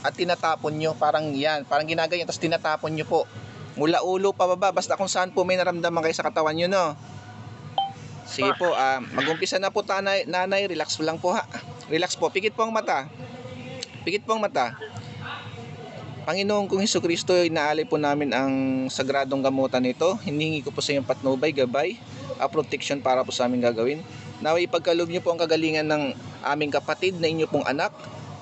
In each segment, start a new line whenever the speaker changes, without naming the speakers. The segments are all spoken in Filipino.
at tinatapon nyo. Parang yan, parang ginaganyan, tapos tinatapon nyo po. Mula ulo pababa, basta kung saan po may naramdaman kayo sa katawan nyo, no? Sige po, mag-umpisa na po nanay, relax lang po ha. Relax po, pikit po ang mata. Pikit po ang mata. Panginoon kong Hesukristo, inaalay po namin ang sagradong gamutan nito. Hiningi ko po sa iyong patnubay, gabay, protection para po sa aming gagawin. Naway ipagkaloob niyo po ang kagalingan ng aming kapatid na inyo pong anak.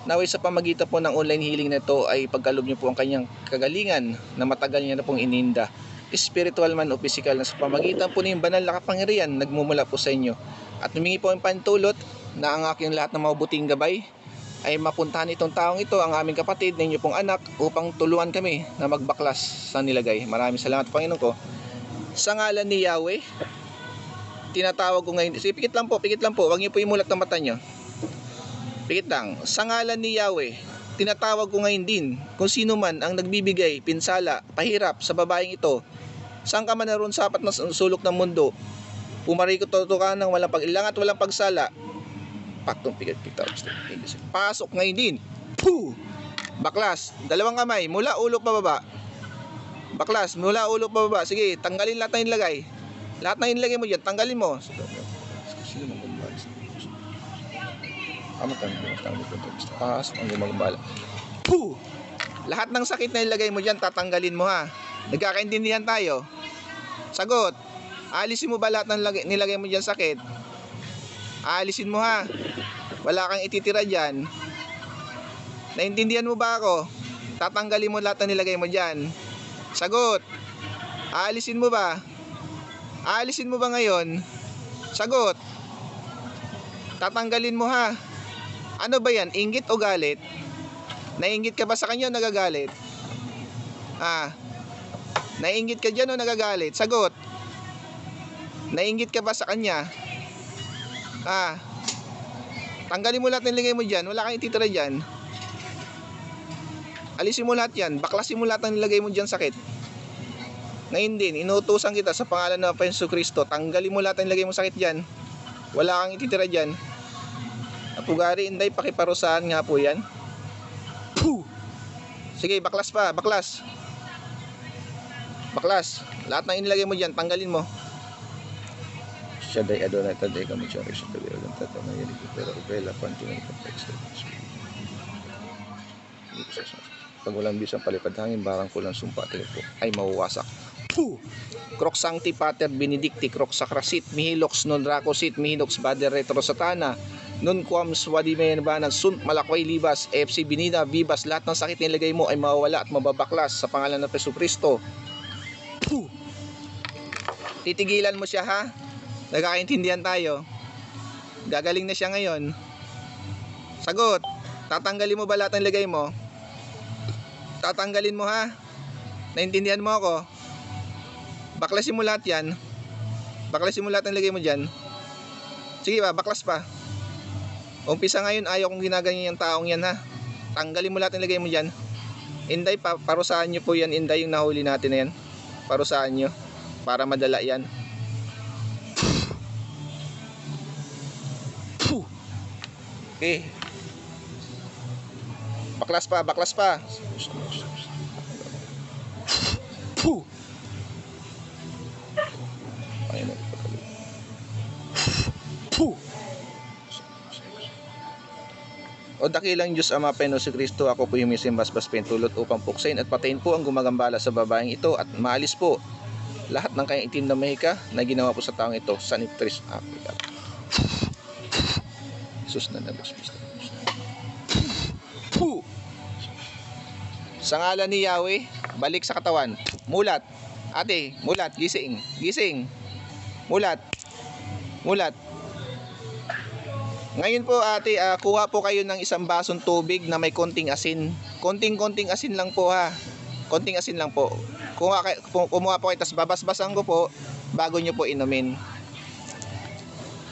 Naway sa pamagitan po ng online healing na ito ay ipagkaloob niyo po ang kanyang kagalingan na matagal niya na pong ininda. Spiritual man o physical, na sa pamagitan po ng banal na kapangyarihan nagmumula po sa inyo. At humingi po ang pantulot na ang aking lahat ng mabubuting gabay ay mapuntahan itong taong ito, ang aming kapatid na inyo pong anak, upang tuluan kami na magbaklas sa nilagay. Maraming salamat, Panginoon ko. Sa ngalan ni Yahweh, tinatawag ko ngayon. Sige, pikit lang po. Huwag niyo po imulat ng mata niyo. Pikit lang. Sa ngalan ni Yahweh, tinatawag ko ngayon din kung sino man ang nagbibigay, pinsala, pahirap sa babaeng ito. Saan ka man naroon sa apat na sulok ng mundo, pumarikot-tutukan ng walang pag-ilang at walang pagsala. Paktong pasok ngayon din. Puh! Baklas, dalawang kamay mula ulo pa baba. Baklas, mula ulo pa baba. Sige, tanggalin lahat na inilagay. Lahat na inilagay mo diyan, tanggalin mo. Pasok ang gumagambala. Puh! Lahat ng sakit na ilagay mo diyan, tatanggalin mo ha. Nagkakaintindihan tayo. Sagot. Alisin mo ba lahat ng nilagay mo diyan sakit? Aalisin mo ha. Wala kang ititira dyan. Naintindihan mo ba ako? Tatanggalin mo lahat na nilagay mo dyan. Sagot. Aalisin mo ba? Aalisin mo ba ngayon? Sagot. Tatanggalin mo ha. Ano ba yan? Inggit o galit? Nainggit ka ba sa kanya o nagagalit? Nainggit ka dyan o nagagalit? Sagot. Nainggit ka ba sa kanya? Tanggalin mo lahat ng lagay mo dyan. Wala kang ititira dyan. Alisin mo lahat yan. Baklasin mo lahat ng nilagay mo dyan sakit. Ngayon din, inuutusan kita sa pangalan ng Hesukristo. Tanggalin mo lahat ng nilagay mo sakit dyan. Wala kang ititira dyan. Apugari, inday, pakiparusahan nga po yan. Puh! Sige, baklas pa. Baklas. Baklas. Lahat ng inilagay mo dyan, tanggalin mo. Shaddai Adonai Taday kami siya rin sa tabi alam tata na yan pero upela pantunay kompleks pag walang bisang palipad hangin barang kulang sumpa po ay mawawasak. Puh! Croc Sancti Pater Benedicti Croc Sacrasit Mihilox non Racosit Mihilox Bader Retro Satana non quam swadimen banan sunt malakway libas FC Binida Vivas. Lahat ng sakit na ilagay mo ay mawawala at mababaklas sa pangalan ng Hesukristo. Puh! Titigilan mo siya ha. Nagkakaintindihan tayo. Gagaling na siya ngayon. Sagot. Tatanggalin mo ba lahat ng lagay mo? Tatanggalin mo ha. Naintindihan mo ako? Baklasin mo lahat yan. Baklasin mo lahat ng lagay mo dyan. Sige ba, baklas pa. Umpisa ngayon, ayaw kong ginaganyan yung taong yan ha. Tanggalin mo lahat ng lagay mo dyan. Inday, parusahan nyo po yan. Inday, yung nahuli natin na yan. Parusahan nyo. Para madala yan. Okay. Baklas pa, baklas pa. Puh. Puh. O dakilang Diyos Ama Panginoon Hesukristo, ako po yung misimbasbas pentulot upang puksain at patayin po ang gumagambala sa babaeng ito at maalis po lahat ng kanyang itim na mahika na ginawa po sa taong ito. Sanitris Africa. Sus na nabos. Sa ngalan ni Yahweh, balik sa katawan. Mulat. Ate, mulat. Gising. Gising. Mulat. Mulat. Ngayon po ate, kuha po kayo ng isang basong tubig na may konting asin. Konting asin lang po ha. Konting asin lang po. Kumuha po kayo, tas babasbasan ko po bago nyo po inumin.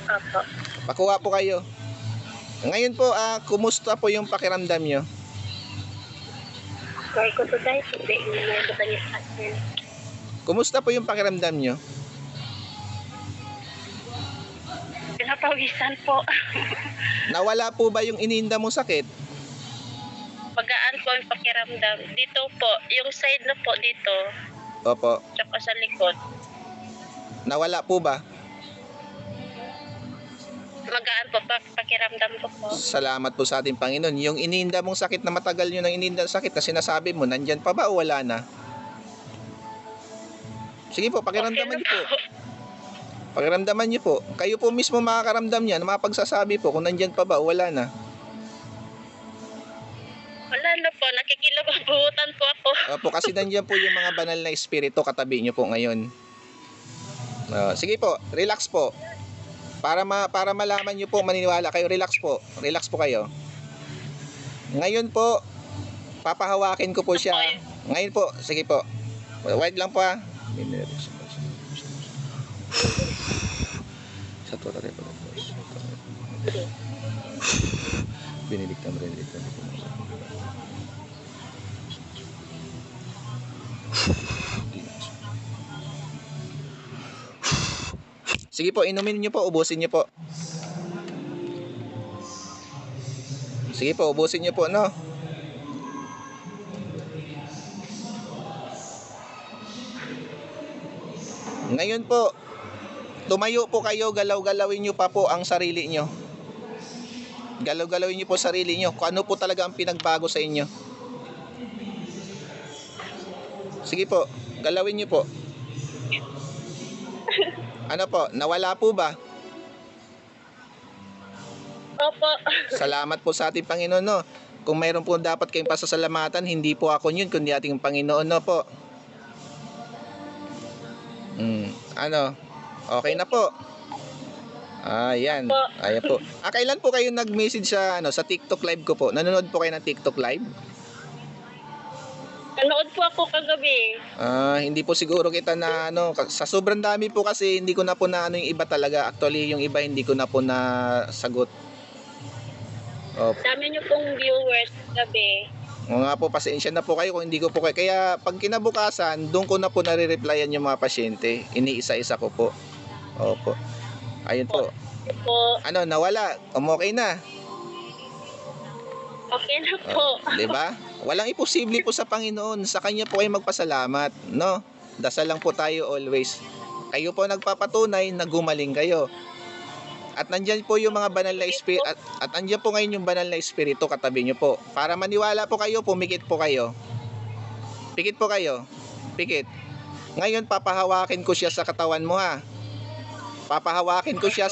Opo.
Pakuha po kayo. Ngayon po, kumusta po yung pakiramdam nyo?
Kaya ko to dahil hindi mo ba niya sa akin.
Kumusta po yung pakiramdam nyo?
Pinapawisan po.
Nawala po ba yung ininda mong sakit?
Magaan po ang pakiramdam. Dito po, yung side na po dito,
Opo.
tsaka sa likod.
Nawala po ba?
Magaan po pakiramdam ko po.
Salamat po sa ating Panginoon. Yung ininda mong sakit na matagal nyo nang ininda sakit na sinasabi mo, nandyan pa ba o wala na? Sige po, pakiramdaman niyo po. Pakiramdaman niyo po. Kayo po mismo makakaramdam niyan, mapagsasabi po kung nandyan pa ba o wala na.
Wala na po, nakikilababutan po ako.
Opo, kasi nandyan po yung mga banal na espiritu katabi niyo po ngayon. Sige po, relax po. Para malaman niyo po, maniniwala kayo, relax po. Relax po kayo. Ngayon po, papahawakin ko po siya. Ngayon po, sige po. Wait lang po ha. Sa to tayo po. Biniliktan. Sige po, inumin niyo po, ubusin niyo po. Sige po, ubusin niyo po, no? Ngayon po, tumayo po kayo, galaw-galawin niyo pa po ang sarili niyo. Galaw-galawin niyo po sarili niyo. Kung ano po talaga ang pinagbago sa inyo. Sige po, galawin niyo po. Ano po, nawala po ba?
Opo.
Salamat po sa ating Panginoon, no? Kung mayroon po dapat kayong pasasalamatan, hindi po ako yun, kundi ating Panginoon, no po? Ano? Okay na po. Yan. Ayan po. Kailan po kayo nag-message sa TikTok live ko po? Nanonood po kayo ng TikTok live?
Nanood po ako kagabi.
Hindi po siguro kita na sa sobrang dami po kasi hindi ko na po na yung iba talaga. Actually, yung iba hindi ko na po na sagot.
Dami niyo pong viewers kagabi.
Nga po, pasensya na po kayo kung hindi ko po kayo. Kaya pag kinabukasan, doon ko na po nare-replyan yung mga pasyente. Iniisa-isa ko po. Opo. Ayun po. Ano, nawala? Okay na.
Okay na po.
Diba? Walang imposible po sa Panginoon. Sa Kanya po kayo magpasalamat. No? Dasal lang po tayo always. Kayo po nagpapatunay na gumaling kayo. At nandyan po yung mga banal na espiritu. At andyan po ngayon yung banal na espiritu katabi nyo po. Para maniwala po kayo, pumikit po kayo. Pikit po kayo. Pikit. Ngayon, papahawakin ko siya sa katawan mo ha. Papahawakin ko siya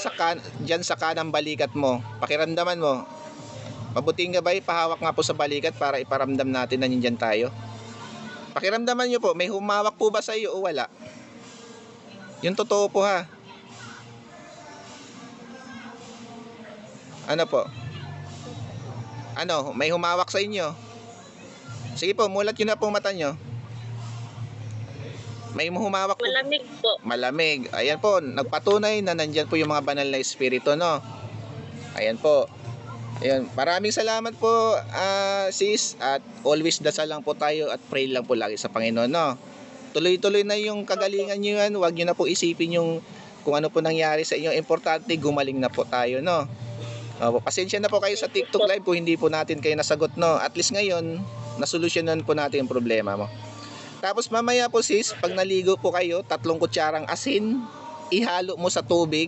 dyan sa kanang balikat mo. Pakiramdaman mo. Mabuting gabay, pahawak nga po sa balikat para iparamdam natin na nandyan tayo. Pakiramdaman nyo po, may humawak po ba sa iyo o wala? Yung totoo po ha. Ano po? Ano, may humawak sa inyo? Sige po, mulat nyo na po mata nyo. May humawak po.
Malamig po.
Malamig. Ayan po, nagpatunay na nandyan po yung mga banal na espiritu, no? Ayan po. Ayan, maraming salamat po, sis. At always dasal lang po tayo at pray lang po lagi sa Panginoon, no? Tuloy-tuloy na yung kagalingan nyo yan. Huwag nyo na po isipin yung kung ano po nangyari sa inyo. Importante, gumaling na po tayo, no? Pasensya na po kayo sa TikTok live kung hindi po natin kayo nasagot, no? At least ngayon, nasolusyonan po natin yung problema mo. Tapos mamaya po sis, pag naligo po kayo, 3 kutsarang asin, ihalo mo sa tubig,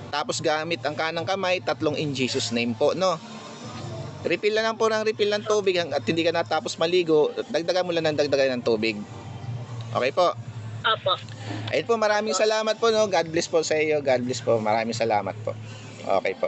tapos gamit ang kanang kamay, 3 in Jesus name po, no? Refill na lang po ng refill ng tubig at hindi ka natapos maligo, dagdagan mo lang ng dagdagan ng tubig. Okay po?
Opo.
Ayun po, maraming salamat po, no? God bless po sa iyo. God bless po. Maraming salamat po. Okay po.